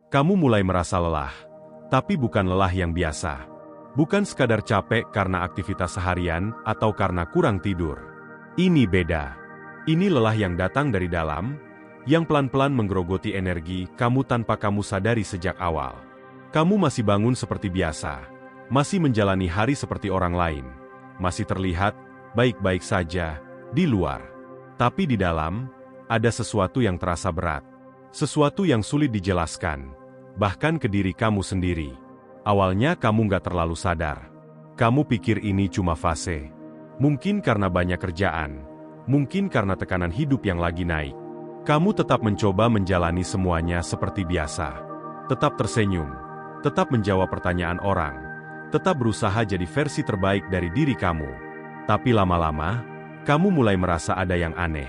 Kamu mulai merasa lelah, tapi bukan lelah yang biasa. Bukan sekadar capek karena aktivitas seharian atau karena kurang tidur. Ini beda. Ini lelah yang datang dari dalam, yang pelan-pelan menggerogoti energi kamu tanpa kamu sadari sejak awal. Kamu masih bangun seperti biasa, masih menjalani hari seperti orang lain, masih terlihat baik-baik saja di luar. Tapi di dalam, ada sesuatu yang terasa berat. Sesuatu yang sulit dijelaskan, bahkan ke diri kamu sendiri. Awalnya kamu nggak terlalu sadar. Kamu pikir ini cuma fase. Mungkin karena banyak kerjaan, mungkin karena tekanan hidup yang lagi naik. Kamu tetap mencoba menjalani semuanya seperti biasa. Tetap tersenyum, tetap menjawab pertanyaan orang, tetap berusaha jadi versi terbaik dari diri kamu. Tapi lama-lama, kamu mulai merasa ada yang aneh.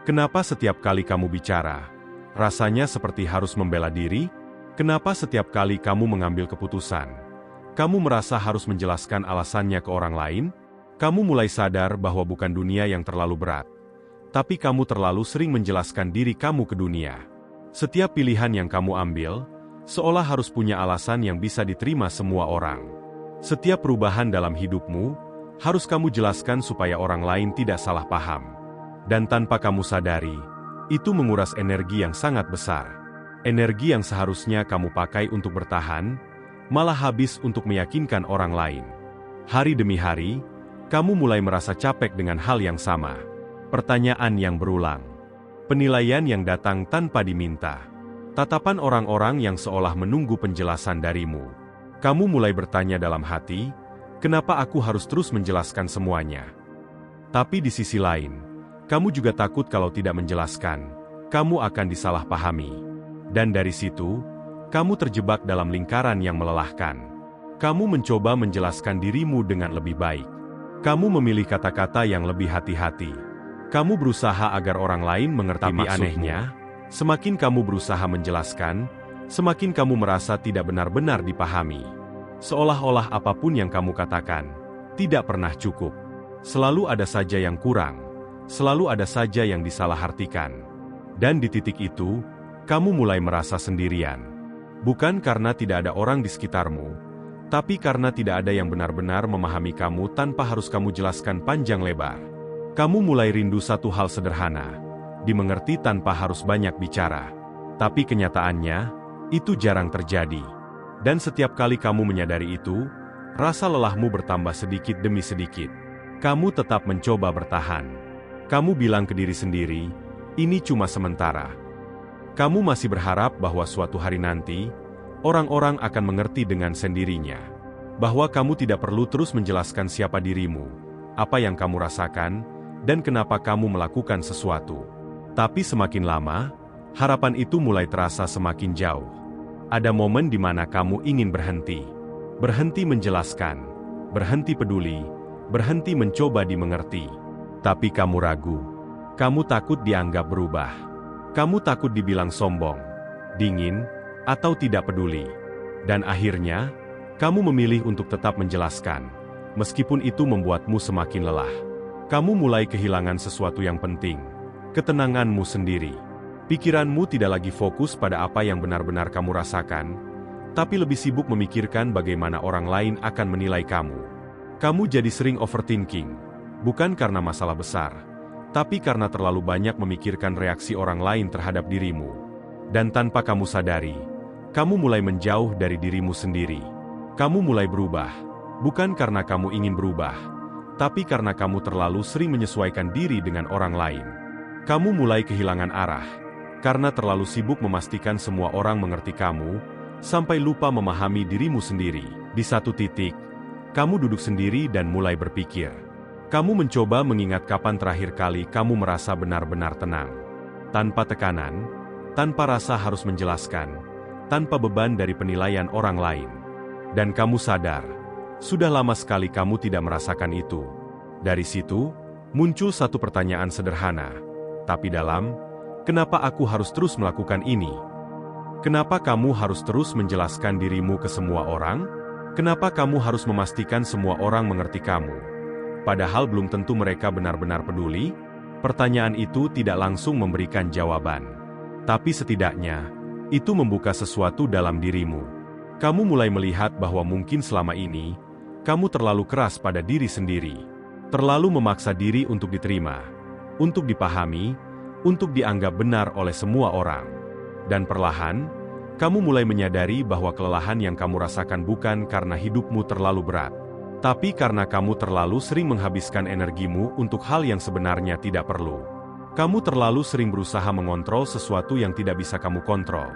Kenapa setiap kali kamu bicara, rasanya seperti harus membela diri? Kenapa setiap kali kamu mengambil keputusan, kamu merasa harus menjelaskan alasannya ke orang lain? Kamu mulai sadar bahwa bukan dunia yang terlalu berat, tapi kamu terlalu sering menjelaskan diri kamu ke dunia. Setiap pilihan yang kamu ambil, seolah harus punya alasan yang bisa diterima semua orang. Setiap perubahan dalam hidupmu, harus kamu jelaskan supaya orang lain tidak salah paham. Dan tanpa kamu sadari, itu menguras energi yang sangat besar. Energi yang seharusnya kamu pakai untuk bertahan, malah habis untuk meyakinkan orang lain. Hari demi hari, kamu mulai merasa capek dengan hal yang sama. Pertanyaan yang berulang. Penilaian yang datang tanpa diminta. Tatapan orang-orang yang seolah menunggu penjelasan darimu. Kamu mulai bertanya dalam hati, kenapa aku harus terus menjelaskan semuanya? Tapi di sisi lain, kamu juga takut kalau tidak menjelaskan, kamu akan disalahpahami. Dan dari situ, kamu terjebak dalam lingkaran yang melelahkan. Kamu mencoba menjelaskan dirimu dengan lebih baik. Kamu memilih kata-kata yang lebih hati-hati. Kamu berusaha agar orang lain mengerti maksudmu. Tapi anehnya, semakin kamu berusaha menjelaskan, semakin kamu merasa tidak benar-benar dipahami. Seolah-olah apapun yang kamu katakan, tidak pernah cukup. Selalu ada saja yang kurang. Selalu ada saja yang disalahartikan. Dan di titik itu, kamu mulai merasa sendirian. Bukan karena tidak ada orang di sekitarmu, tapi karena tidak ada yang benar-benar memahami kamu tanpa harus kamu jelaskan panjang lebar. Kamu mulai rindu satu hal sederhana, dimengerti tanpa harus banyak bicara. Tapi kenyataannya, itu jarang terjadi. Dan setiap kali kamu menyadari itu, rasa lelahmu bertambah sedikit demi sedikit. Kamu tetap mencoba bertahan. Kamu bilang ke diri sendiri, ini cuma sementara. Kamu masih berharap bahwa suatu hari nanti, orang-orang akan mengerti dengan sendirinya. Bahwa kamu tidak perlu terus menjelaskan siapa dirimu, apa yang kamu rasakan, dan kenapa kamu melakukan sesuatu. Tapi semakin lama, harapan itu mulai terasa semakin jauh. Ada momen di mana kamu ingin berhenti. Berhenti menjelaskan, berhenti peduli, berhenti mencoba dimengerti. Tapi kamu ragu. Kamu takut dianggap berubah. Kamu takut dibilang sombong, dingin, atau tidak peduli. Dan akhirnya, kamu memilih untuk tetap menjelaskan, meskipun itu membuatmu semakin lelah. Kamu mulai kehilangan sesuatu yang penting, ketenanganmu sendiri. Pikiranmu tidak lagi fokus pada apa yang benar-benar kamu rasakan, tapi lebih sibuk memikirkan bagaimana orang lain akan menilai kamu. Kamu jadi sering overthinking. Bukan karena masalah besar, tapi karena terlalu banyak memikirkan reaksi orang lain terhadap dirimu. Dan tanpa kamu sadari, kamu mulai menjauh dari dirimu sendiri. Kamu mulai berubah, bukan karena kamu ingin berubah, tapi karena kamu terlalu sering menyesuaikan diri dengan orang lain. Kamu mulai kehilangan arah, karena terlalu sibuk memastikan semua orang mengerti kamu, sampai lupa memahami dirimu sendiri. Di satu titik, kamu duduk sendiri dan mulai berpikir. Kamu mencoba mengingat kapan terakhir kali kamu merasa benar-benar tenang. Tanpa tekanan, tanpa rasa harus menjelaskan, tanpa beban dari penilaian orang lain. Dan kamu sadar, sudah lama sekali kamu tidak merasakan itu. Dari situ, muncul satu pertanyaan sederhana, tapi dalam, kenapa aku harus terus melakukan ini? Kenapa kamu harus terus menjelaskan dirimu ke semua orang? Kenapa kamu harus memastikan semua orang mengerti kamu? Padahal belum tentu mereka benar-benar peduli. Pertanyaan itu tidak langsung memberikan jawaban. Tapi setidaknya, Itu membuka sesuatu dalam dirimu. Kamu mulai melihat bahwa mungkin selama ini, kamu terlalu keras pada diri sendiri. Terlalu memaksa diri untuk diterima, untuk dipahami, untuk dianggap benar oleh semua orang. Dan perlahan, kamu mulai menyadari bahwa kelelahan yang kamu rasakan bukan karena hidupmu terlalu berat, tapi karena kamu terlalu sering menghabiskan energimu untuk hal yang sebenarnya tidak perlu. Kamu terlalu sering berusaha mengontrol sesuatu yang tidak bisa kamu kontrol.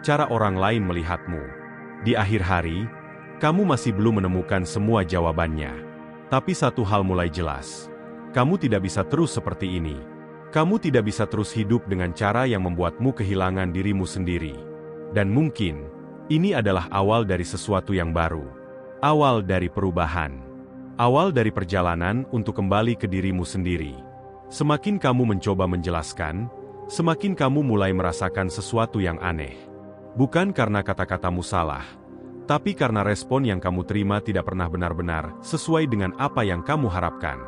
Cara orang lain melihatmu. Di akhir hari, kamu masih belum menemukan semua jawabannya. Tapi satu hal mulai jelas. Kamu tidak bisa terus seperti ini. Kamu tidak bisa terus hidup dengan cara yang membuatmu kehilangan dirimu sendiri. Dan mungkin, ini adalah awal dari sesuatu yang baru. Awal dari perubahan. Awal dari perjalanan untuk kembali ke dirimu sendiri. Semakin kamu mencoba menjelaskan, semakin kamu mulai merasakan sesuatu yang aneh. Bukan karena kata-katamu salah, tapi karena respon yang kamu terima tidak pernah benar-benar sesuai dengan apa yang kamu harapkan.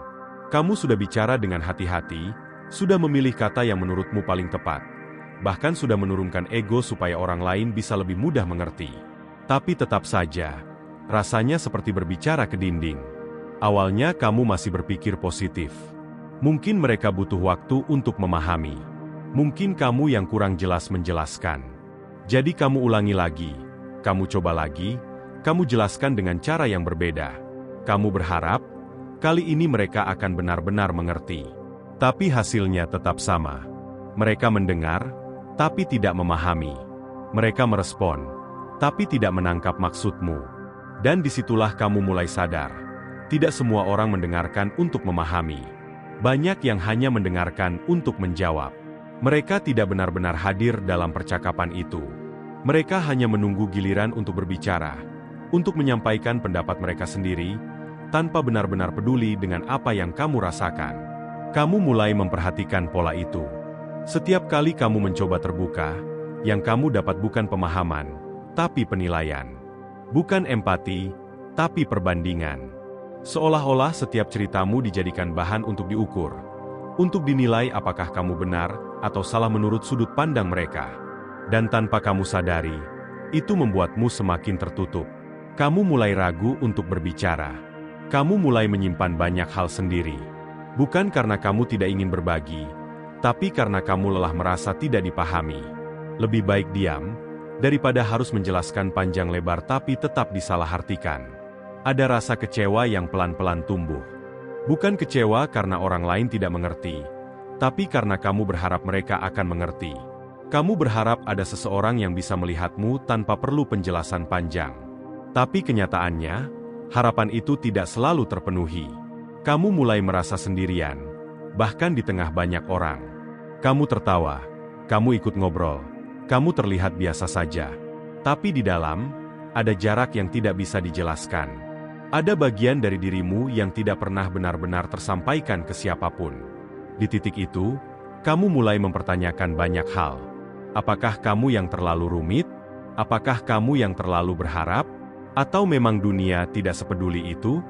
Kamu sudah bicara dengan hati-hati, sudah memilih kata yang menurutmu paling tepat, bahkan sudah menurunkan ego supaya orang lain bisa lebih mudah mengerti. Tapi tetap saja, rasanya seperti berbicara ke dinding. Awalnya kamu masih berpikir positif. Mungkin mereka butuh waktu untuk memahami. Mungkin kamu yang kurang jelas menjelaskan. Jadi kamu ulangi lagi, kamu coba lagi, kamu jelaskan dengan cara yang berbeda. Kamu berharap, kali ini mereka akan benar-benar mengerti. Tapi hasilnya tetap sama. Mereka mendengar, tapi tidak memahami. Mereka merespon, tapi tidak menangkap maksudmu. Dan disitulah kamu mulai sadar. Tidak semua orang mendengarkan untuk memahami. Banyak yang hanya mendengarkan untuk menjawab. Mereka tidak benar-benar hadir dalam percakapan itu. Mereka hanya menunggu giliran untuk berbicara, untuk menyampaikan pendapat mereka sendiri, tanpa benar-benar peduli dengan apa yang kamu rasakan. Kamu mulai memperhatikan pola itu. Setiap kali kamu mencoba terbuka, yang kamu dapat bukan pemahaman, tapi penilaian. Bukan empati, tapi perbandingan. Seolah-olah setiap ceritamu dijadikan bahan untuk diukur, untuk dinilai apakah kamu benar atau salah menurut sudut pandang mereka. Dan tanpa kamu sadari, itu membuatmu semakin tertutup. Kamu mulai ragu untuk berbicara. Kamu mulai menyimpan banyak hal sendiri. Bukan karena kamu tidak ingin berbagi, tapi karena kamu lelah merasa tidak dipahami. Lebih baik diam, daripada harus menjelaskan panjang lebar tapi tetap disalahartikan. Ada rasa kecewa yang pelan-pelan tumbuh. Bukan kecewa karena orang lain tidak mengerti, tapi karena kamu berharap mereka akan mengerti. Kamu berharap ada seseorang yang bisa melihatmu tanpa perlu penjelasan panjang. Tapi kenyataannya, harapan itu tidak selalu terpenuhi. Kamu mulai merasa sendirian, bahkan di tengah banyak orang. Kamu tertawa, kamu ikut ngobrol, kamu terlihat biasa saja. Tapi di dalam, ada jarak yang tidak bisa dijelaskan. Ada bagian dari dirimu yang tidak pernah benar-benar tersampaikan ke siapapun. Di titik itu, kamu mulai mempertanyakan banyak hal. Apakah kamu yang terlalu rumit? Apakah kamu yang terlalu berharap? Atau memang dunia tidak sepeduli itu?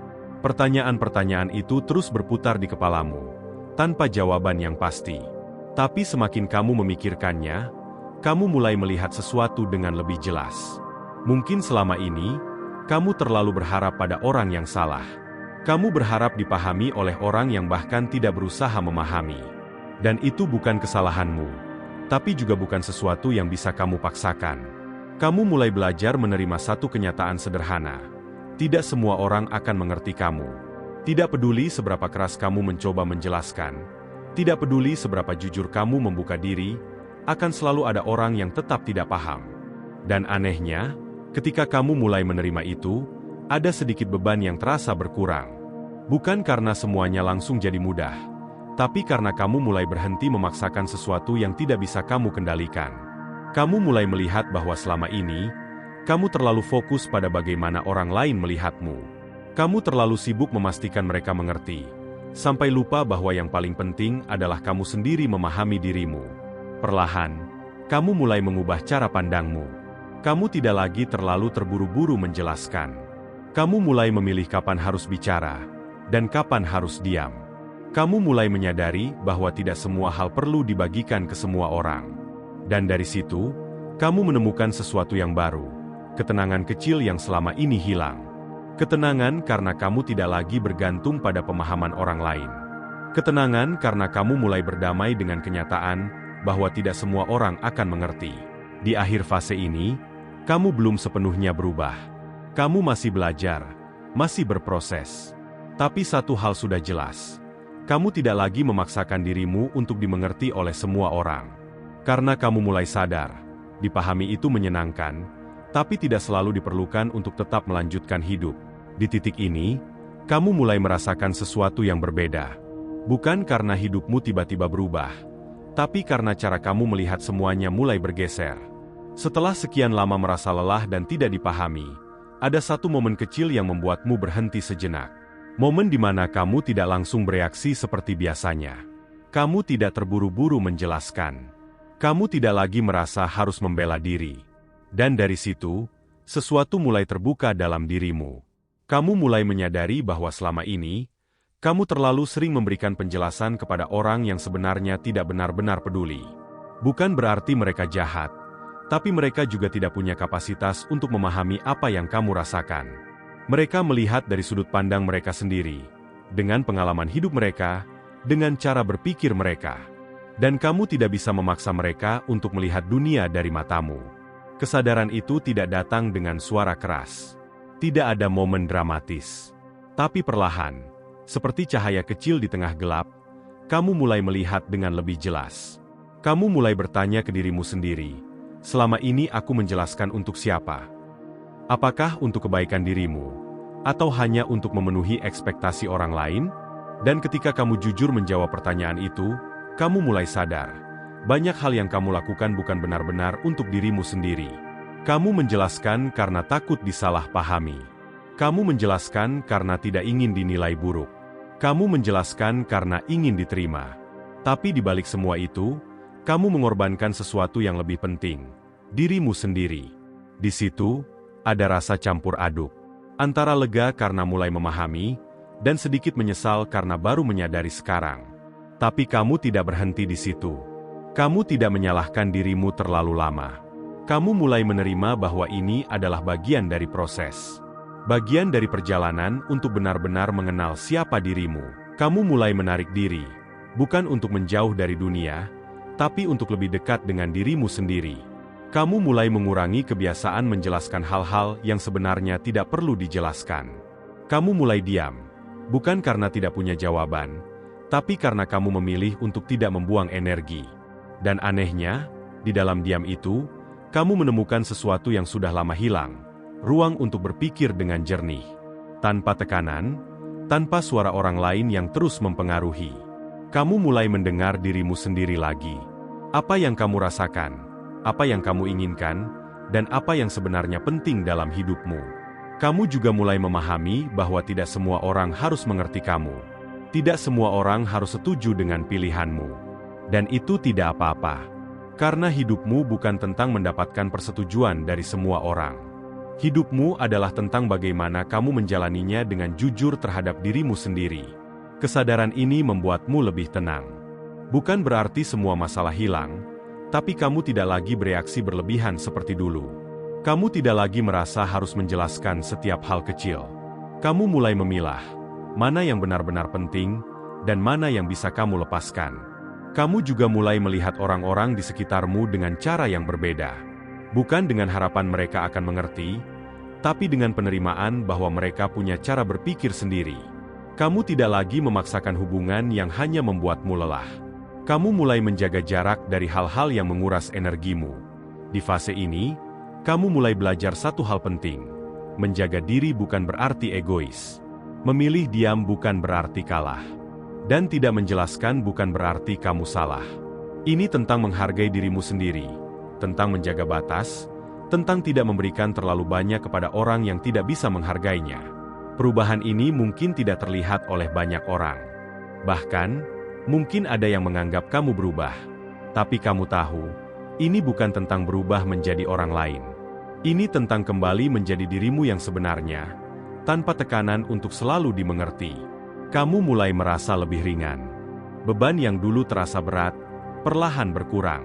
Pertanyaan-pertanyaan itu terus berputar di kepalamu, tanpa jawaban yang pasti. Tapi semakin kamu memikirkannya, kamu mulai melihat sesuatu dengan lebih jelas. Mungkin selama ini, kamu terlalu berharap pada orang yang salah. Kamu berharap dipahami oleh orang yang bahkan tidak berusaha memahami. Dan itu bukan kesalahanmu, tapi juga bukan sesuatu yang bisa kamu paksakan. Kamu mulai belajar menerima satu kenyataan sederhana. Tidak semua orang akan mengerti kamu. Tidak peduli seberapa keras kamu mencoba menjelaskan, tidak peduli seberapa jujur kamu membuka diri, akan selalu ada orang yang tetap tidak paham. Dan anehnya, ketika kamu mulai menerima itu, ada sedikit beban yang terasa berkurang. Bukan karena semuanya langsung jadi mudah, tapi karena kamu mulai berhenti memaksakan sesuatu yang tidak bisa kamu kendalikan. Kamu mulai melihat bahwa selama ini, kamu terlalu fokus pada bagaimana orang lain melihatmu. Kamu terlalu sibuk memastikan mereka mengerti, sampai lupa bahwa yang paling penting adalah kamu sendiri memahami dirimu. Perlahan, kamu mulai mengubah cara pandangmu. Kamu tidak lagi terlalu terburu-buru menjelaskan. Kamu mulai memilih kapan harus bicara, dan kapan harus diam. Kamu mulai menyadari bahwa tidak semua hal perlu dibagikan ke semua orang. Dan dari situ, Kamu menemukan sesuatu yang baru, ketenangan kecil yang selama ini hilang. Ketenangan karena kamu tidak lagi bergantung pada pemahaman orang lain. Ketenangan karena kamu mulai berdamai dengan kenyataan bahwa tidak semua orang akan mengerti. Di akhir fase ini, kamu belum sepenuhnya berubah. Kamu masih belajar, masih berproses. Tapi satu hal sudah jelas. Kamu tidak lagi memaksakan dirimu untuk dimengerti oleh semua orang. Karena kamu mulai sadar, dipahami itu menyenangkan, tapi tidak selalu diperlukan untuk tetap melanjutkan hidup. Di titik ini, kamu mulai merasakan sesuatu yang berbeda. Bukan karena hidupmu tiba-tiba berubah, tapi karena cara kamu melihat semuanya mulai bergeser. Setelah sekian lama merasa lelah dan tidak dipahami, ada satu momen kecil yang membuatmu berhenti sejenak. Momen di mana kamu tidak langsung bereaksi seperti biasanya. Kamu tidak terburu-buru menjelaskan. Kamu tidak lagi merasa harus membela diri. Dan dari situ, sesuatu mulai terbuka dalam dirimu. Kamu mulai menyadari bahwa selama ini, kamu terlalu sering memberikan penjelasan kepada orang yang sebenarnya tidak benar-benar peduli. Bukan berarti mereka jahat, tapi mereka juga tidak punya kapasitas untuk memahami apa yang kamu rasakan. Mereka melihat dari sudut pandang mereka sendiri, dengan pengalaman hidup mereka, dengan cara berpikir mereka. Dan kamu tidak bisa memaksa mereka untuk melihat dunia dari matamu. Kesadaran itu tidak datang dengan suara keras. Tidak ada momen dramatis. Tapi perlahan, seperti cahaya kecil di tengah gelap, kamu mulai melihat dengan lebih jelas. Kamu mulai bertanya ke dirimu sendiri, selama ini aku menjelaskan untuk siapa? Apakah untuk kebaikan dirimu? Atau hanya untuk memenuhi ekspektasi orang lain? Dan ketika kamu jujur menjawab pertanyaan itu, kamu mulai sadar, banyak hal yang kamu lakukan bukan benar-benar untuk dirimu sendiri. Kamu menjelaskan karena takut disalahpahami. Kamu menjelaskan karena tidak ingin dinilai buruk. Kamu menjelaskan karena ingin diterima. Tapi di balik semua itu, kamu mengorbankan sesuatu yang lebih penting, dirimu sendiri. Di situ, ada rasa campur aduk. Antara lega karena mulai memahami, dan sedikit menyesal karena baru menyadari sekarang. Tapi kamu tidak berhenti di situ. Kamu tidak menyalahkan dirimu terlalu lama. Kamu mulai menerima bahwa ini adalah bagian dari proses. Bagian dari perjalanan untuk benar-benar mengenal siapa dirimu. Kamu mulai menarik diri, bukan untuk menjauh dari dunia, tapi untuk lebih dekat dengan dirimu sendiri. Kamu mulai mengurangi kebiasaan menjelaskan hal-hal yang sebenarnya tidak perlu dijelaskan. Kamu mulai diam, bukan karena tidak punya jawaban, tapi karena kamu memilih untuk tidak membuang energi. Dan anehnya, di dalam diam itu, kamu menemukan sesuatu yang sudah lama hilang, ruang untuk berpikir dengan jernih. Tanpa tekanan, tanpa suara orang lain yang terus mempengaruhi. Kamu mulai mendengar dirimu sendiri lagi. Apa yang kamu rasakan, apa yang kamu inginkan, dan apa yang sebenarnya penting dalam hidupmu. Kamu juga mulai memahami bahwa tidak semua orang harus mengerti kamu. Tidak semua orang harus setuju dengan pilihanmu. Dan itu tidak apa-apa. Karena hidupmu bukan tentang mendapatkan persetujuan dari semua orang. Hidupmu adalah tentang bagaimana kamu menjalaninya dengan jujur terhadap dirimu sendiri. Kesadaran ini membuatmu lebih tenang. Bukan berarti semua masalah hilang, tapi kamu tidak lagi bereaksi berlebihan seperti dulu. Kamu tidak lagi merasa harus menjelaskan setiap hal kecil. Kamu mulai memilah, mana yang benar-benar penting, dan mana yang bisa kamu lepaskan. Kamu juga mulai melihat orang-orang di sekitarmu dengan cara yang berbeda. Bukan dengan harapan mereka akan mengerti, tapi dengan penerimaan bahwa mereka punya cara berpikir sendiri. Kamu tidak lagi memaksakan hubungan yang hanya membuatmu lelah. Kamu mulai menjaga jarak dari hal-hal yang menguras energimu. Di fase ini, kamu mulai belajar satu hal penting. Menjaga diri bukan berarti egois. Memilih diam bukan berarti kalah. Dan tidak menjelaskan bukan berarti kamu salah. Ini tentang menghargai dirimu sendiri, tentang menjaga batas, tentang tidak memberikan terlalu banyak kepada orang yang tidak bisa menghargainya. Perubahan ini mungkin tidak terlihat oleh banyak orang. Bahkan, mungkin ada yang menganggap kamu berubah. Tapi kamu tahu, ini bukan tentang berubah menjadi orang lain. Ini tentang kembali menjadi dirimu yang sebenarnya, tanpa tekanan untuk selalu dimengerti. Kamu mulai merasa lebih ringan. Beban yang dulu terasa berat, perlahan berkurang.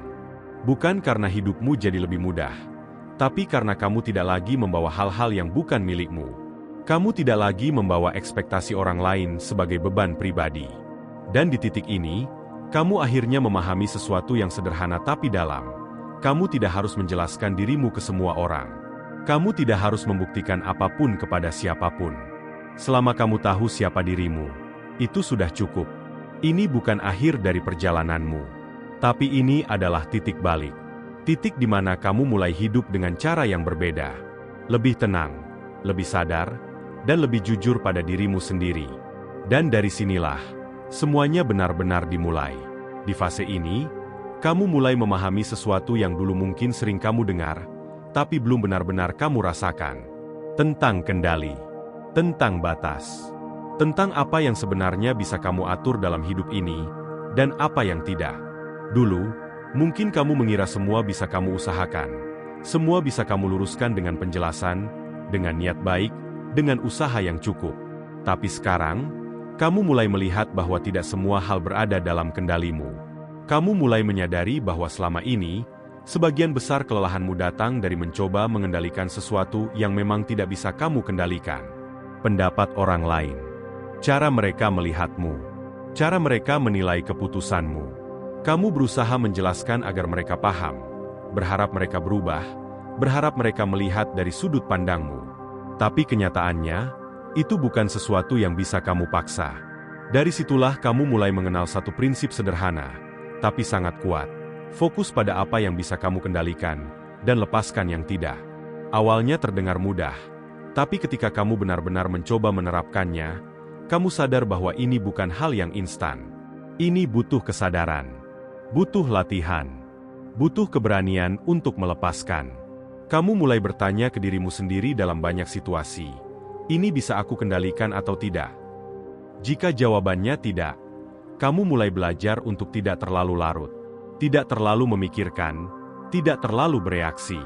Bukan karena hidupmu jadi lebih mudah, tapi karena kamu tidak lagi membawa hal-hal yang bukan milikmu. Kamu tidak lagi membawa ekspektasi orang lain sebagai beban pribadi. Dan di titik ini, kamu akhirnya memahami sesuatu yang sederhana tapi dalam. Kamu tidak harus menjelaskan dirimu ke semua orang. Kamu tidak harus membuktikan apapun kepada siapapun. Selama kamu tahu siapa dirimu, itu sudah cukup. Ini bukan akhir dari perjalananmu. Tapi ini adalah titik balik. Titik di mana kamu mulai hidup dengan cara yang berbeda. Lebih tenang, lebih sadar, dan lebih jujur pada dirimu sendiri. Dan dari sinilah, semuanya benar-benar dimulai. Di fase ini, kamu mulai memahami sesuatu yang dulu mungkin sering kamu dengar, tapi belum benar-benar kamu rasakan. Tentang kendali, tentang batas, tentang apa yang sebenarnya bisa kamu atur dalam hidup ini, dan apa yang tidak. Dulu, mungkin kamu mengira semua bisa kamu usahakan. Semua bisa kamu luruskan dengan penjelasan, dengan niat baik, dengan usaha yang cukup. Tapi sekarang, kamu mulai melihat bahwa tidak semua hal berada dalam kendalimu. Kamu mulai menyadari bahwa selama ini, sebagian besar kelelahanmu datang dari mencoba mengendalikan sesuatu yang memang tidak bisa kamu kendalikan. Pendapat orang lain, cara mereka melihatmu, cara mereka menilai keputusanmu. Kamu berusaha menjelaskan agar mereka paham, berharap mereka berubah, berharap mereka melihat dari sudut pandangmu. Tapi kenyataannya, itu bukan sesuatu yang bisa kamu paksa. Dari situlah kamu mulai mengenal satu prinsip sederhana, tapi sangat kuat. Fokus pada apa yang bisa kamu kendalikan, dan lepaskan yang tidak. Awalnya terdengar mudah, tapi ketika kamu benar-benar mencoba menerapkannya, kamu sadar bahwa ini bukan hal yang instan. Ini butuh kesadaran. Butuh latihan, butuh keberanian untuk melepaskan. Kamu mulai bertanya ke dirimu sendiri dalam banyak situasi, ini bisa aku kendalikan atau tidak? Jika jawabannya tidak, kamu mulai belajar untuk tidak terlalu larut, tidak terlalu memikirkan, tidak terlalu bereaksi.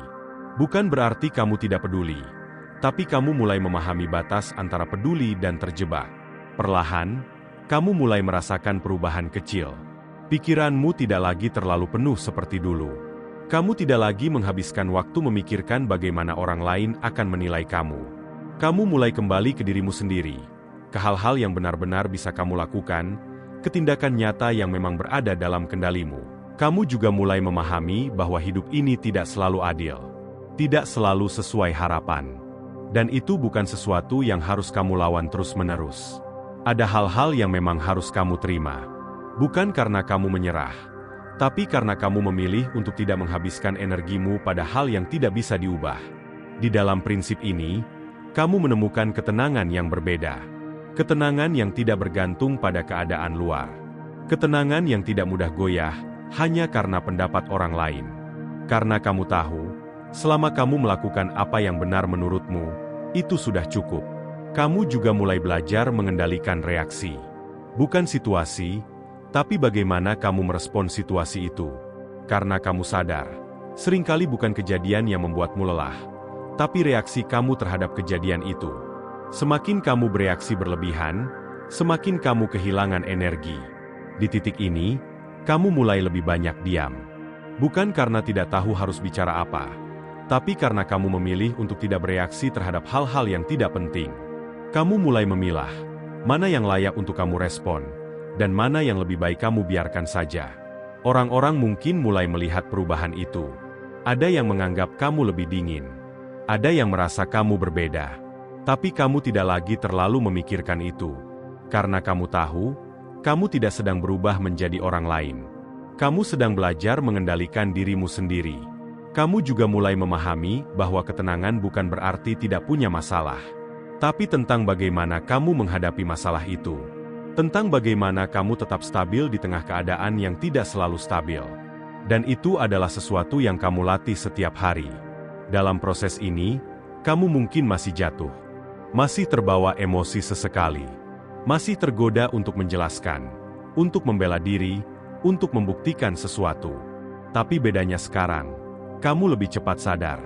Bukan berarti kamu tidak peduli, tapi kamu mulai memahami batas antara peduli dan terjebak. Perlahan, kamu mulai merasakan perubahan kecil. Pikiranmu tidak lagi terlalu penuh seperti dulu. Kamu tidak lagi menghabiskan waktu memikirkan bagaimana orang lain akan menilai kamu. Kamu mulai kembali ke dirimu sendiri, ke hal-hal yang benar-benar bisa kamu lakukan, ke tindakan nyata yang memang berada dalam kendalimu. Kamu juga mulai memahami bahwa hidup ini tidak selalu adil, tidak selalu sesuai harapan. Dan itu bukan sesuatu yang harus kamu lawan terus-menerus. Ada hal-hal yang memang harus kamu terima. Bukan karena kamu menyerah, tapi karena kamu memilih untuk tidak menghabiskan energimu pada hal yang tidak bisa diubah. Di dalam prinsip ini, kamu menemukan ketenangan yang berbeda. Ketenangan yang tidak bergantung pada keadaan luar. Ketenangan yang tidak mudah goyah, hanya karena pendapat orang lain. Karena kamu tahu, selama kamu melakukan apa yang benar menurutmu, itu sudah cukup. Kamu juga mulai belajar mengendalikan reaksi. Bukan situasi, tapi bagaimana kamu merespon situasi itu. Karena kamu sadar, seringkali bukan kejadian yang membuatmu lelah, tapi reaksi kamu terhadap kejadian itu. Semakin kamu bereaksi berlebihan, semakin kamu kehilangan energi. Di titik ini, kamu mulai lebih banyak diam. Bukan karena tidak tahu harus bicara apa, tapi karena kamu memilih untuk tidak bereaksi terhadap hal-hal yang tidak penting. Kamu mulai memilah, mana yang layak untuk kamu respon, dan mana yang lebih baik kamu biarkan saja. Orang-orang mungkin mulai melihat perubahan itu. Ada yang menganggap kamu lebih dingin. Ada yang merasa kamu berbeda. Tapi kamu tidak lagi terlalu memikirkan itu. Karena kamu tahu, kamu tidak sedang berubah menjadi orang lain. Kamu sedang belajar mengendalikan dirimu sendiri. Kamu juga mulai memahami bahwa ketenangan bukan berarti tidak punya masalah. Tapi tentang bagaimana kamu menghadapi masalah itu. Tentang bagaimana kamu tetap stabil di tengah keadaan yang tidak selalu stabil. Dan itu adalah sesuatu yang kamu latih setiap hari. Dalam proses ini, kamu mungkin masih jatuh. Masih terbawa emosi sesekali. Masih tergoda untuk menjelaskan, untuk membela diri, untuk membuktikan sesuatu. Tapi bedanya sekarang, kamu lebih cepat sadar.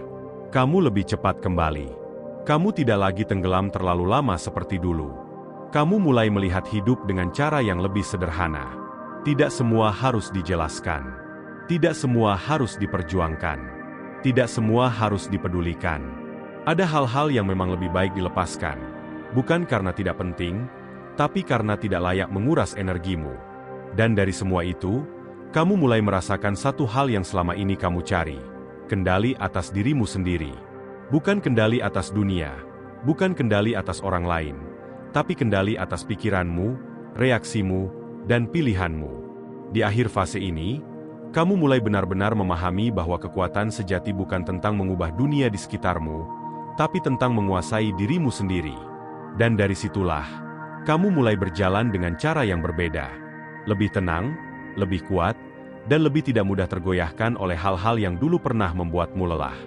Kamu lebih cepat kembali. Kamu tidak lagi tenggelam terlalu lama seperti dulu. Kamu mulai melihat hidup dengan cara yang lebih sederhana. Tidak semua harus dijelaskan. Tidak semua harus diperjuangkan. Tidak semua harus dipedulikan. Ada hal-hal yang memang lebih baik dilepaskan. Bukan karena tidak penting, tapi karena tidak layak menguras energimu. Dan dari semua itu, kamu mulai merasakan satu hal yang selama ini kamu cari. Kendali atas dirimu sendiri. Bukan kendali atas dunia, bukan kendali atas orang lain, tapi kendali atas pikiranmu, reaksimu, dan pilihanmu. Di akhir fase ini, kamu mulai benar-benar memahami bahwa kekuatan sejati bukan tentang mengubah dunia di sekitarmu, tapi tentang menguasai dirimu sendiri. Dan dari situlah, kamu mulai berjalan dengan cara yang berbeda. Lebih tenang, lebih kuat, dan lebih tidak mudah tergoyahkan oleh hal-hal yang dulu pernah membuatmu lelah.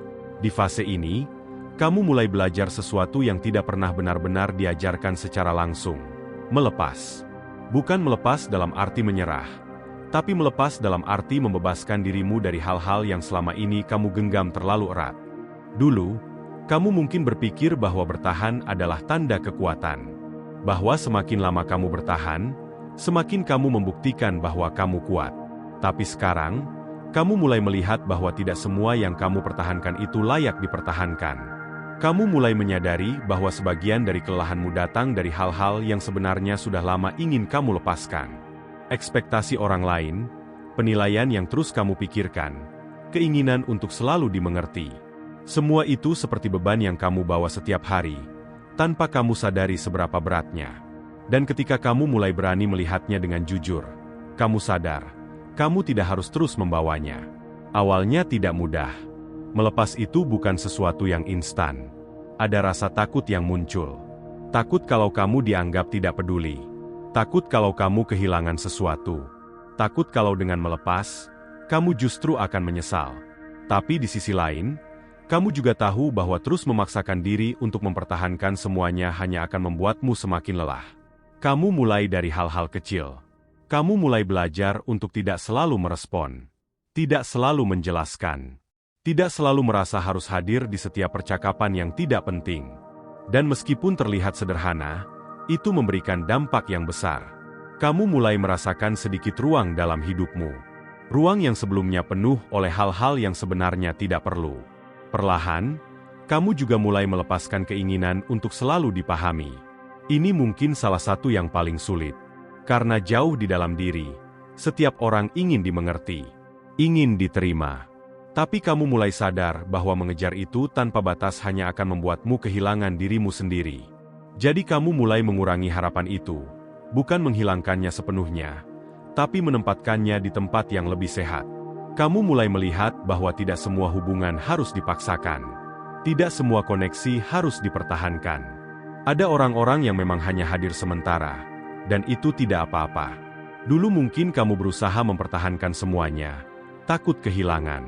Di fase ini, kamu mulai belajar sesuatu yang tidak pernah benar-benar diajarkan secara langsung. Melepas. Bukan melepas dalam arti menyerah, tapi melepas dalam arti membebaskan dirimu dari hal-hal yang selama ini kamu genggam terlalu erat. Dulu, kamu mungkin berpikir bahwa bertahan adalah tanda kekuatan. Bahwa semakin lama kamu bertahan, semakin kamu membuktikan bahwa kamu kuat. Tapi sekarang, kamu mulai melihat bahwa tidak semua yang kamu pertahankan itu layak dipertahankan. Kamu mulai menyadari bahwa sebagian dari kelelahanmu datang dari hal-hal yang sebenarnya sudah lama ingin kamu lepaskan. Ekspektasi orang lain, penilaian yang terus kamu pikirkan, keinginan untuk selalu dimengerti. Semua itu seperti beban yang kamu bawa setiap hari, tanpa kamu sadari seberapa beratnya. Dan ketika kamu mulai berani melihatnya dengan jujur, kamu sadar, kamu tidak harus terus membawanya. Awalnya tidak mudah. Melepas itu bukan sesuatu yang instan. Ada rasa takut yang muncul. Takut kalau kamu dianggap tidak peduli. Takut kalau kamu kehilangan sesuatu. Takut kalau dengan melepas, kamu justru akan menyesal. Tapi di sisi lain, kamu juga tahu bahwa terus memaksakan diri untuk mempertahankan semuanya hanya akan membuatmu semakin lelah. Kamu mulai dari hal-hal kecil. Kamu mulai belajar untuk tidak selalu merespon. Tidak selalu menjelaskan. Tidak selalu merasa harus hadir di setiap percakapan yang tidak penting. Dan meskipun terlihat sederhana, itu memberikan dampak yang besar. Kamu mulai merasakan sedikit ruang dalam hidupmu. Ruang yang sebelumnya penuh oleh hal-hal yang sebenarnya tidak perlu. Perlahan, kamu juga mulai melepaskan keinginan untuk selalu dipahami. Ini mungkin salah satu yang paling sulit. Karena jauh di dalam diri, setiap orang ingin dimengerti, ingin diterima. Tapi kamu mulai sadar bahwa mengejar itu tanpa batas hanya akan membuatmu kehilangan dirimu sendiri. Jadi kamu mulai mengurangi harapan itu, bukan menghilangkannya sepenuhnya, tapi menempatkannya di tempat yang lebih sehat. Kamu mulai melihat bahwa tidak semua hubungan harus dipaksakan. Tidak semua koneksi harus dipertahankan. Ada orang-orang yang memang hanya hadir sementara, dan itu tidak apa-apa. Dulu mungkin kamu berusaha mempertahankan semuanya, takut kehilangan.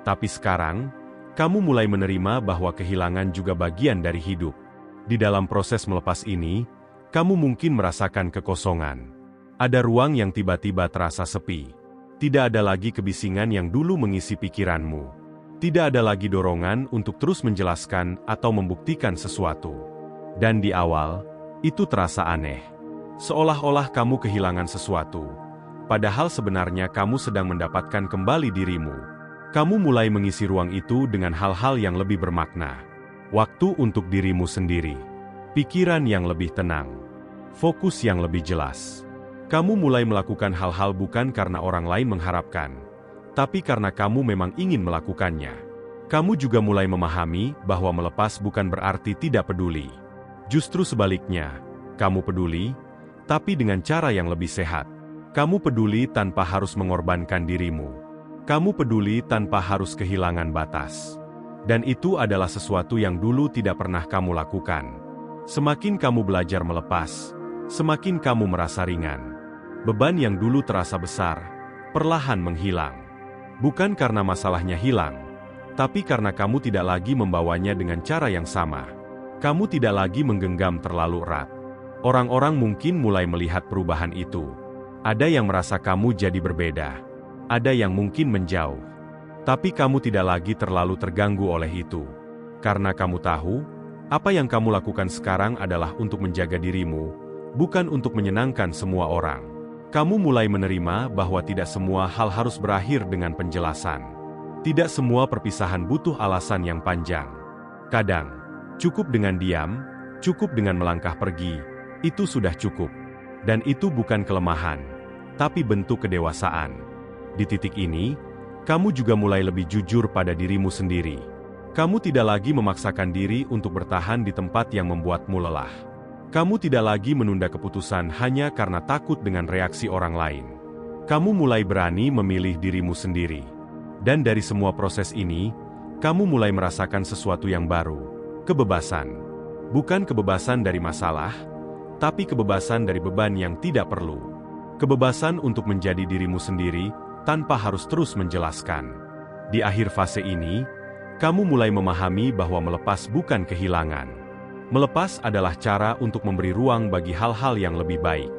Tapi sekarang, kamu mulai menerima bahwa kehilangan juga bagian dari hidup. Di dalam proses melepas ini, kamu mungkin merasakan kekosongan. Ada ruang yang tiba-tiba terasa sepi. Tidak ada lagi kebisingan yang dulu mengisi pikiranmu. Tidak ada lagi dorongan untuk terus menjelaskan atau membuktikan sesuatu. Dan di awal, itu terasa aneh. Seolah-olah kamu kehilangan sesuatu. Padahal sebenarnya kamu sedang mendapatkan kembali dirimu. Kamu mulai mengisi ruang itu dengan hal-hal yang lebih bermakna. Waktu untuk dirimu sendiri. Pikiran yang lebih tenang. Fokus yang lebih jelas. Kamu mulai melakukan hal-hal bukan karena orang lain mengharapkan, tapi karena kamu memang ingin melakukannya. Kamu juga mulai memahami bahwa melepas bukan berarti tidak peduli. Justru sebaliknya, kamu peduli, tapi dengan cara yang lebih sehat. Kamu peduli tanpa harus mengorbankan dirimu. Kamu peduli tanpa harus kehilangan batas. Dan itu adalah sesuatu yang dulu tidak pernah kamu lakukan. Semakin kamu belajar melepas, semakin kamu merasa ringan. Beban yang dulu terasa besar, perlahan menghilang. Bukan karena masalahnya hilang, tapi karena kamu tidak lagi membawanya dengan cara yang sama. Kamu tidak lagi menggenggam terlalu erat. Orang-orang mungkin mulai melihat perubahan itu. Ada yang merasa kamu jadi berbeda. Ada yang mungkin menjauh. Tapi kamu tidak lagi terlalu terganggu oleh itu. Karena kamu tahu, apa yang kamu lakukan sekarang adalah untuk menjaga dirimu, bukan untuk menyenangkan semua orang. Kamu mulai menerima bahwa tidak semua hal harus berakhir dengan penjelasan. Tidak semua perpisahan butuh alasan yang panjang. Kadang, cukup dengan diam, cukup dengan melangkah pergi, itu sudah cukup. Dan itu bukan kelemahan, tapi bentuk kedewasaan. Di titik ini, kamu juga mulai lebih jujur pada dirimu sendiri. Kamu tidak lagi memaksakan diri untuk bertahan di tempat yang membuatmu lelah. Kamu tidak lagi menunda keputusan hanya karena takut dengan reaksi orang lain. Kamu mulai berani memilih dirimu sendiri. Dan dari semua proses ini, kamu mulai merasakan sesuatu yang baru, kebebasan. Bukan kebebasan dari masalah, tapi kebebasan dari beban yang tidak perlu. Kebebasan untuk menjadi dirimu sendiri, tanpa harus terus menjelaskan. Di akhir fase ini, kamu mulai memahami bahwa melepas bukan kehilangan. Melepas adalah cara untuk memberi ruang bagi hal-hal yang lebih baik.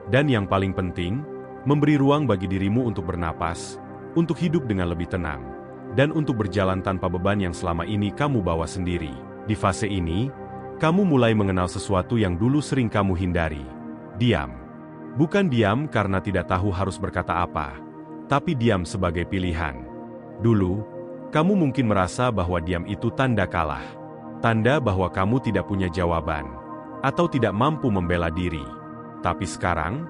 Dan yang paling penting, memberi ruang bagi dirimu untuk bernapas, untuk hidup dengan lebih tenang, dan untuk berjalan tanpa beban yang selama ini kamu bawa sendiri. Di fase ini, kamu mulai mengenal sesuatu yang dulu sering kamu hindari. Diam. Bukan diam karena tidak tahu harus berkata apa, tapi diam sebagai pilihan. Dulu, kamu mungkin merasa bahwa diam itu tanda kalah. Tanda bahwa kamu tidak punya jawaban, atau tidak mampu membela diri. Tapi sekarang,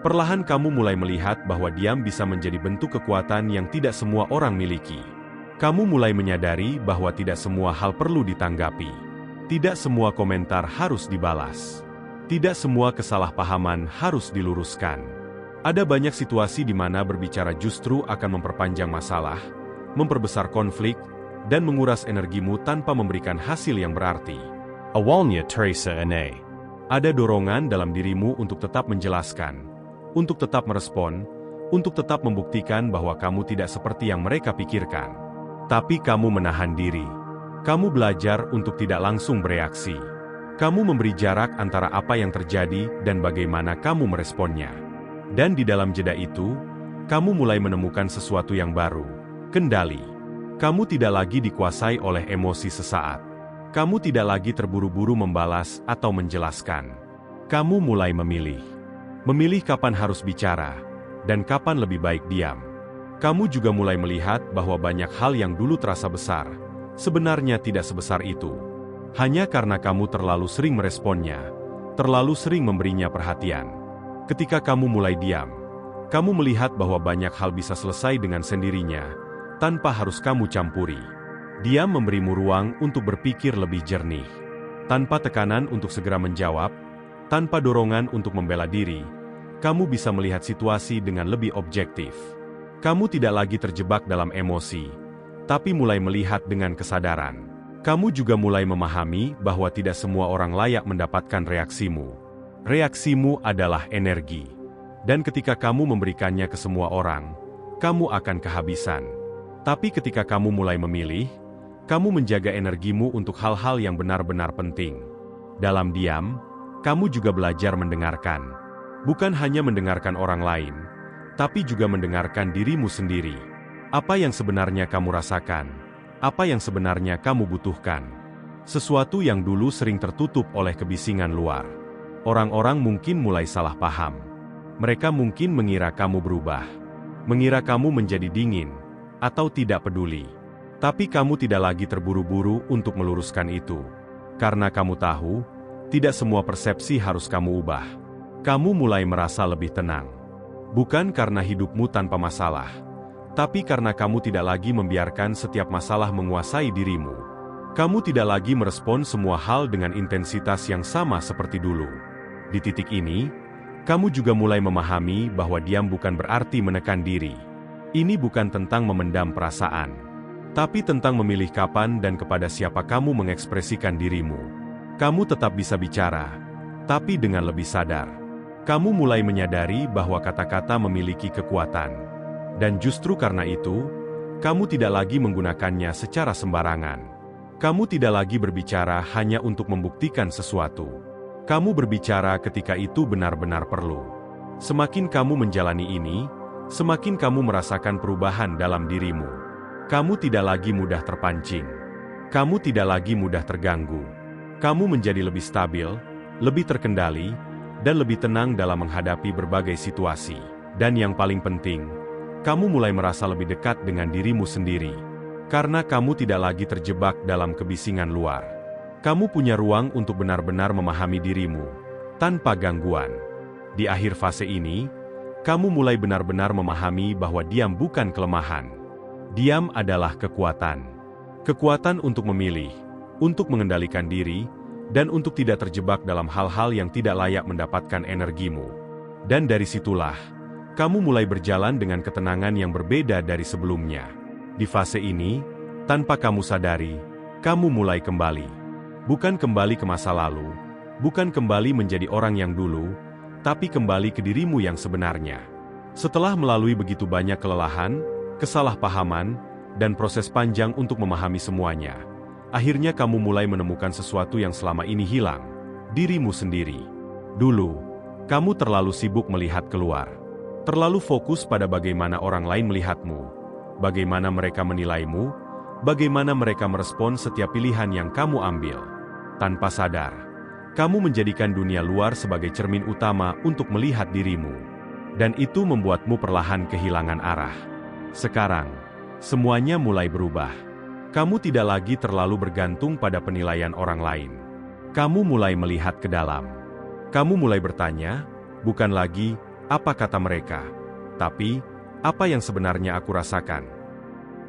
perlahan kamu mulai melihat bahwa diam bisa menjadi bentuk kekuatan yang tidak semua orang miliki. Kamu mulai menyadari bahwa tidak semua hal perlu ditanggapi. Tidak semua komentar harus dibalas. Tidak semua kesalahpahaman harus diluruskan. Ada banyak situasi di mana berbicara justru akan memperpanjang masalah, memperbesar konflik, dan menguras energimu tanpa memberikan hasil yang berarti. Awalnya Teresa Ane. Ada dorongan dalam dirimu untuk tetap menjelaskan, untuk tetap merespon, untuk tetap membuktikan bahwa kamu tidak seperti yang mereka pikirkan. Tapi kamu menahan diri. Kamu belajar untuk tidak langsung bereaksi. Kamu memberi jarak antara apa yang terjadi dan bagaimana kamu meresponnya. Dan di dalam jeda itu, kamu mulai menemukan sesuatu yang baru, kendali. Kamu tidak lagi dikuasai oleh emosi sesaat. Kamu tidak lagi terburu-buru membalas atau menjelaskan. Kamu mulai memilih. Memilih kapan harus bicara, dan kapan lebih baik diam. Kamu juga mulai melihat bahwa banyak hal yang dulu terasa besar, sebenarnya tidak sebesar itu. Hanya karena kamu terlalu sering meresponnya, terlalu sering memberinya perhatian. Ketika kamu mulai diam, kamu melihat bahwa banyak hal bisa selesai dengan sendirinya, tanpa harus kamu campuri. Diam memberimu ruang untuk berpikir lebih jernih. Tanpa tekanan untuk segera menjawab, tanpa dorongan untuk membela diri, kamu bisa melihat situasi dengan lebih objektif. Kamu tidak lagi terjebak dalam emosi, tapi mulai melihat dengan kesadaran. Kamu juga mulai memahami bahwa tidak semua orang layak mendapatkan reaksimu. Reaksimu adalah energi. Dan ketika kamu memberikannya ke semua orang, kamu akan kehabisan. Tapi ketika kamu mulai memilih, kamu menjaga energimu untuk hal-hal yang benar-benar penting. Dalam diam, kamu juga belajar mendengarkan. Bukan hanya mendengarkan orang lain, tapi juga mendengarkan dirimu sendiri. Apa yang sebenarnya kamu rasakan? Apa yang sebenarnya kamu butuhkan? Sesuatu yang dulu sering tertutup oleh kebisingan luar. Orang-orang mungkin mulai salah paham. Mereka mungkin mengira kamu berubah. Mengira kamu menjadi dingin, atau tidak peduli. Tapi kamu tidak lagi terburu-buru untuk meluruskan itu. Karena kamu tahu, tidak semua persepsi harus kamu ubah. Kamu mulai merasa lebih tenang. Bukan karena hidupmu tanpa masalah, tapi karena kamu tidak lagi membiarkan setiap masalah menguasai dirimu. Kamu tidak lagi merespon semua hal dengan intensitas yang sama seperti dulu. Di titik ini, kamu juga mulai memahami bahwa diam bukan berarti menekan diri. Ini bukan tentang memendam perasaan, tapi tentang memilih kapan dan kepada siapa kamu mengekspresikan dirimu. Kamu tetap bisa bicara, tapi dengan lebih sadar. Kamu mulai menyadari bahwa kata-kata memiliki kekuatan. Dan justru karena itu, kamu tidak lagi menggunakannya secara sembarangan. Kamu tidak lagi berbicara hanya untuk membuktikan sesuatu. Kamu berbicara ketika itu benar-benar perlu. Semakin kamu menjalani ini, semakin kamu merasakan perubahan dalam dirimu. Kamu tidak lagi mudah terpancing. Kamu tidak lagi mudah terganggu. Kamu menjadi lebih stabil, lebih terkendali, dan lebih tenang dalam menghadapi berbagai situasi. Dan yang paling penting, kamu mulai merasa lebih dekat dengan dirimu sendiri. Karena kamu tidak lagi terjebak dalam kebisingan luar. Kamu punya ruang untuk benar-benar memahami dirimu, tanpa gangguan. Di akhir fase ini, kamu mulai benar-benar memahami bahwa diam bukan kelemahan. Diam adalah kekuatan. Kekuatan untuk memilih, untuk mengendalikan diri, dan untuk tidak terjebak dalam hal-hal yang tidak layak mendapatkan energimu. Dan dari situlah, kamu mulai berjalan dengan ketenangan yang berbeda dari sebelumnya. Di fase ini, tanpa kamu sadari, kamu mulai kembali. Bukan kembali ke masa lalu, bukan kembali menjadi orang yang dulu, tapi kembali ke dirimu yang sebenarnya. Setelah melalui begitu banyak kelelahan, kesalahpahaman, dan proses panjang untuk memahami semuanya, akhirnya kamu mulai menemukan sesuatu yang selama ini hilang, dirimu sendiri. Dulu, kamu terlalu sibuk melihat keluar. Terlalu fokus pada bagaimana orang lain melihatmu, bagaimana mereka menilaimu, bagaimana mereka merespon setiap pilihan yang kamu ambil. Tanpa sadar, kamu menjadikan dunia luar sebagai cermin utama untuk melihat dirimu. Dan itu membuatmu perlahan kehilangan arah. Sekarang, semuanya mulai berubah. Kamu tidak lagi terlalu bergantung pada penilaian orang lain. Kamu mulai melihat ke dalam. Kamu mulai bertanya, bukan lagi, apa kata mereka? Tapi, apa yang sebenarnya aku rasakan?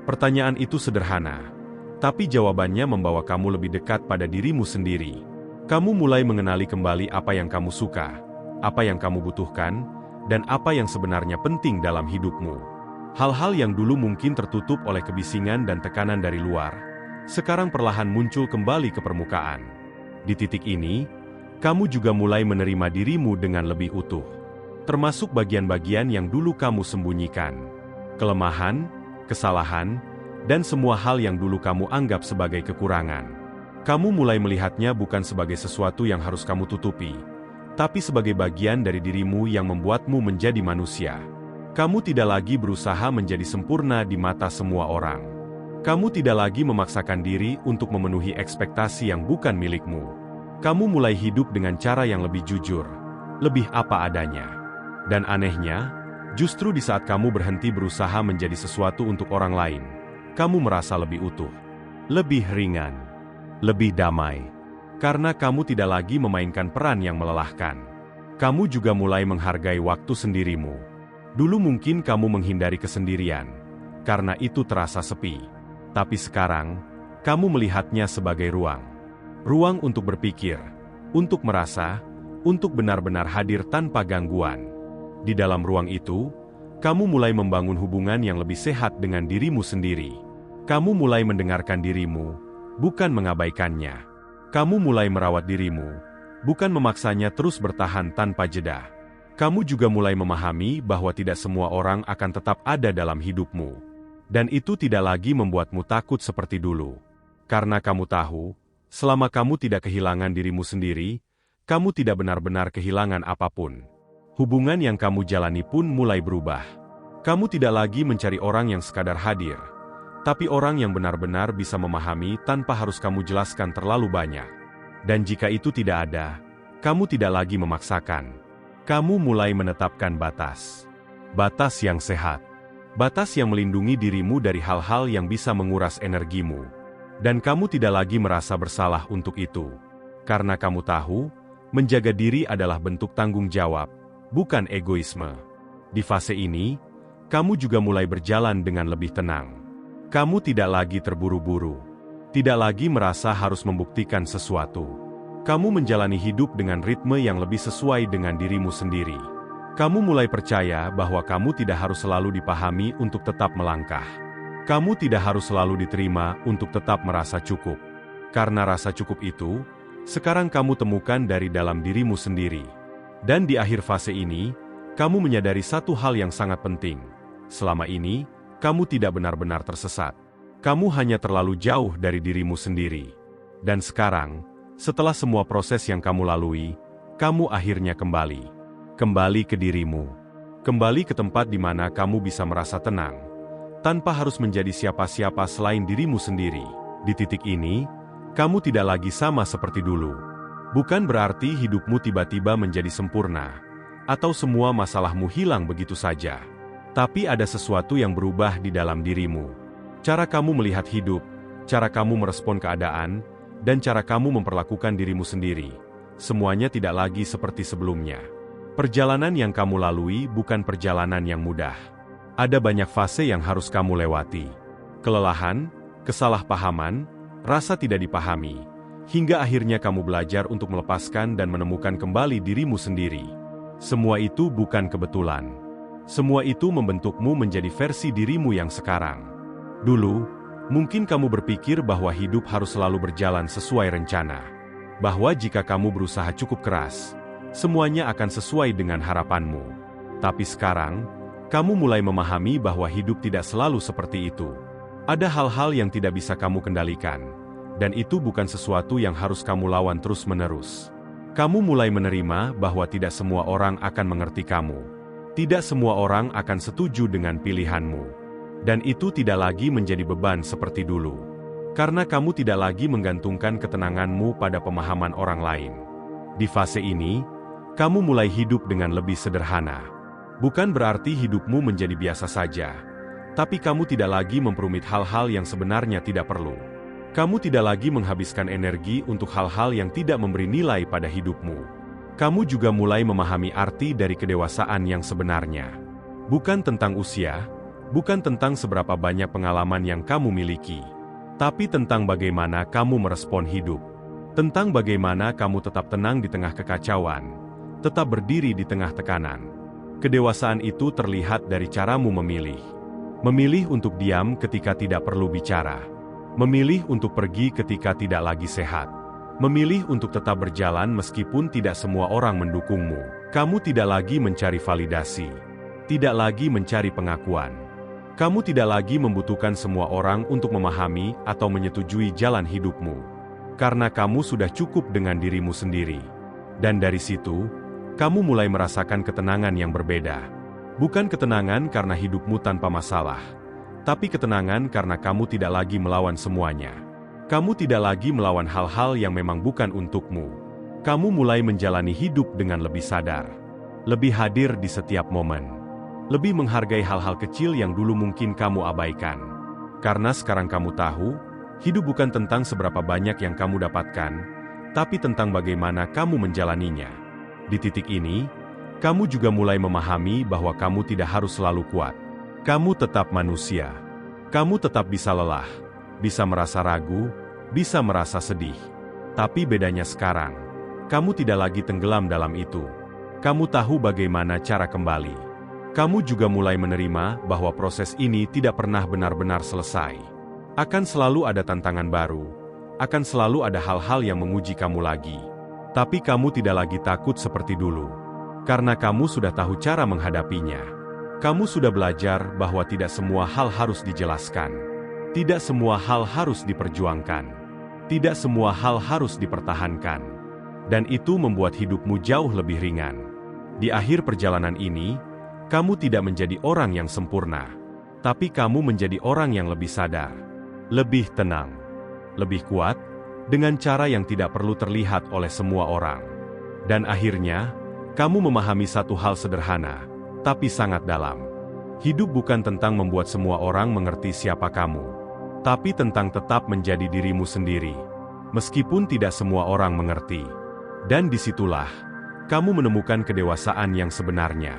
Pertanyaan itu sederhana, tapi jawabannya membawa kamu lebih dekat pada dirimu sendiri. Kamu mulai mengenali kembali apa yang kamu suka, apa yang kamu butuhkan, dan apa yang sebenarnya penting dalam hidupmu. Hal-hal yang dulu mungkin tertutup oleh kebisingan dan tekanan dari luar, sekarang perlahan muncul kembali ke permukaan. Di titik ini, kamu juga mulai menerima dirimu dengan lebih utuh. Termasuk bagian-bagian yang dulu kamu sembunyikan. Kelemahan, kesalahan, dan semua hal yang dulu kamu anggap sebagai kekurangan. Kamu mulai melihatnya bukan sebagai sesuatu yang harus kamu tutupi, tapi sebagai bagian dari dirimu yang membuatmu menjadi manusia. Kamu tidak lagi berusaha menjadi sempurna di mata semua orang. Kamu tidak lagi memaksakan diri untuk memenuhi ekspektasi yang bukan milikmu. Kamu mulai hidup dengan cara yang lebih jujur, lebih apa adanya. Dan anehnya, justru di saat kamu berhenti berusaha menjadi sesuatu untuk orang lain, kamu merasa lebih utuh, lebih ringan, lebih damai. Karena kamu tidak lagi memainkan peran yang melelahkan. Kamu juga mulai menghargai waktu sendirimu. Dulu mungkin kamu menghindari kesendirian, karena itu terasa sepi. Tapi sekarang, kamu melihatnya sebagai ruang. Ruang untuk berpikir, untuk merasa, untuk benar-benar hadir tanpa gangguan. Di dalam ruang itu, kamu mulai membangun hubungan yang lebih sehat dengan dirimu sendiri. Kamu mulai mendengarkan dirimu, bukan mengabaikannya. Kamu mulai merawat dirimu, bukan memaksanya terus bertahan tanpa jeda. Kamu juga mulai memahami bahwa tidak semua orang akan tetap ada dalam hidupmu. Dan itu tidak lagi membuatmu takut seperti dulu. Karena kamu tahu, selama kamu tidak kehilangan dirimu sendiri, kamu tidak benar-benar kehilangan apapun. Hubungan yang kamu jalani pun mulai berubah. Kamu tidak lagi mencari orang yang sekadar hadir, tapi orang yang benar-benar bisa memahami tanpa harus kamu jelaskan terlalu banyak. Dan jika itu tidak ada, kamu tidak lagi memaksakan. Kamu mulai menetapkan batas. Batas yang sehat. Batas yang melindungi dirimu dari hal-hal yang bisa menguras energimu. Dan kamu tidak lagi merasa bersalah untuk itu. Karena kamu tahu, menjaga diri adalah bentuk tanggung jawab, bukan egoisme. Di fase ini, kamu juga mulai berjalan dengan lebih tenang. Kamu tidak lagi terburu-buru. Tidak lagi merasa harus membuktikan sesuatu. Kamu menjalani hidup dengan ritme yang lebih sesuai dengan dirimu sendiri. Kamu mulai percaya bahwa kamu tidak harus selalu dipahami untuk tetap melangkah. Kamu tidak harus selalu diterima untuk tetap merasa cukup. Karena rasa cukup itu, sekarang kamu temukan dari dalam dirimu sendiri. Dan di akhir fase ini, kamu menyadari satu hal yang sangat penting. Selama ini, kamu tidak benar-benar tersesat. Kamu hanya terlalu jauh dari dirimu sendiri. Dan sekarang, setelah semua proses yang kamu lalui, kamu akhirnya kembali. Kembali ke dirimu. Kembali ke tempat di mana kamu bisa merasa tenang, tanpa harus menjadi siapa-siapa selain dirimu sendiri. Di titik ini, kamu tidak lagi sama seperti dulu. Bukan berarti hidupmu tiba-tiba menjadi sempurna, atau semua masalahmu hilang begitu saja. Tapi ada sesuatu yang berubah di dalam dirimu. Cara kamu melihat hidup, cara kamu merespon keadaan, dan cara kamu memperlakukan dirimu sendiri. Semuanya tidak lagi seperti sebelumnya. Perjalanan yang kamu lalui bukan perjalanan yang mudah. Ada banyak fase yang harus kamu lewati. Kelelahan, kesalahpahaman, rasa tidak dipahami, hingga akhirnya kamu belajar untuk melepaskan dan menemukan kembali dirimu sendiri. Semua itu bukan kebetulan. Semua itu membentukmu menjadi versi dirimu yang sekarang. Dulu, mungkin kamu berpikir bahwa hidup harus selalu berjalan sesuai rencana. Bahwa jika kamu berusaha cukup keras, semuanya akan sesuai dengan harapanmu. Tapi sekarang, kamu mulai memahami bahwa hidup tidak selalu seperti itu. Ada hal-hal yang tidak bisa kamu kendalikan, dan itu bukan sesuatu yang harus kamu lawan terus-menerus. Kamu mulai menerima bahwa tidak semua orang akan mengerti kamu. Tidak semua orang akan setuju dengan pilihanmu. Dan itu tidak lagi menjadi beban seperti dulu. Karena kamu tidak lagi menggantungkan ketenanganmu pada pemahaman orang lain. Di fase ini, kamu mulai hidup dengan lebih sederhana. Bukan berarti hidupmu menjadi biasa saja, tapi kamu tidak lagi memperumit hal-hal yang sebenarnya tidak perlu. Kamu tidak lagi menghabiskan energi untuk hal-hal yang tidak memberi nilai pada hidupmu. Kamu juga mulai memahami arti dari kedewasaan yang sebenarnya. Bukan tentang usia, bukan tentang seberapa banyak pengalaman yang kamu miliki, tapi tentang bagaimana kamu merespon hidup. Tentang bagaimana kamu tetap tenang di tengah kekacauan, tetap berdiri di tengah tekanan. Kedewasaan itu terlihat dari caramu memilih. Memilih untuk diam ketika tidak perlu bicara. Memilih untuk pergi ketika tidak lagi sehat. Memilih untuk tetap berjalan meskipun tidak semua orang mendukungmu. Kamu tidak lagi mencari validasi. Tidak lagi mencari pengakuan. Kamu tidak lagi membutuhkan semua orang untuk memahami atau menyetujui jalan hidupmu. Karena kamu sudah cukup dengan dirimu sendiri. Dan dari situ, kamu mulai merasakan ketenangan yang berbeda. Bukan ketenangan karena hidupmu tanpa masalah, tapi ketenangan karena kamu tidak lagi melawan semuanya. Kamu tidak lagi melawan hal-hal yang memang bukan untukmu. Kamu mulai menjalani hidup dengan lebih sadar, lebih hadir di setiap momen, lebih menghargai hal-hal kecil yang dulu mungkin kamu abaikan. Karena sekarang kamu tahu, hidup bukan tentang seberapa banyak yang kamu dapatkan, tapi tentang bagaimana kamu menjalaninya. Di titik ini, kamu juga mulai memahami bahwa kamu tidak harus selalu kuat. Kamu tetap manusia. Kamu tetap bisa lelah, bisa merasa ragu, bisa merasa sedih. Tapi bedanya sekarang, kamu tidak lagi tenggelam dalam itu. Kamu tahu bagaimana cara kembali. Kamu juga mulai menerima bahwa proses ini tidak pernah benar-benar selesai. Akan selalu ada tantangan baru. Akan selalu ada hal-hal yang menguji kamu lagi. Tapi kamu tidak lagi takut seperti dulu. Karena kamu sudah tahu cara menghadapinya. Kamu sudah belajar bahwa tidak semua hal harus dijelaskan. Tidak semua hal harus diperjuangkan. Tidak semua hal harus dipertahankan. Dan itu membuat hidupmu jauh lebih ringan. Di akhir perjalanan ini, kamu tidak menjadi orang yang sempurna. Tapi kamu menjadi orang yang lebih sadar. Lebih tenang. Lebih kuat, dengan cara yang tidak perlu terlihat oleh semua orang. Dan akhirnya, kamu memahami satu hal sederhana, tapi sangat dalam. Hidup bukan tentang membuat semua orang mengerti siapa kamu, tapi tentang tetap menjadi dirimu sendiri, meskipun tidak semua orang mengerti. Dan disitulah, kamu menemukan kedewasaan yang sebenarnya.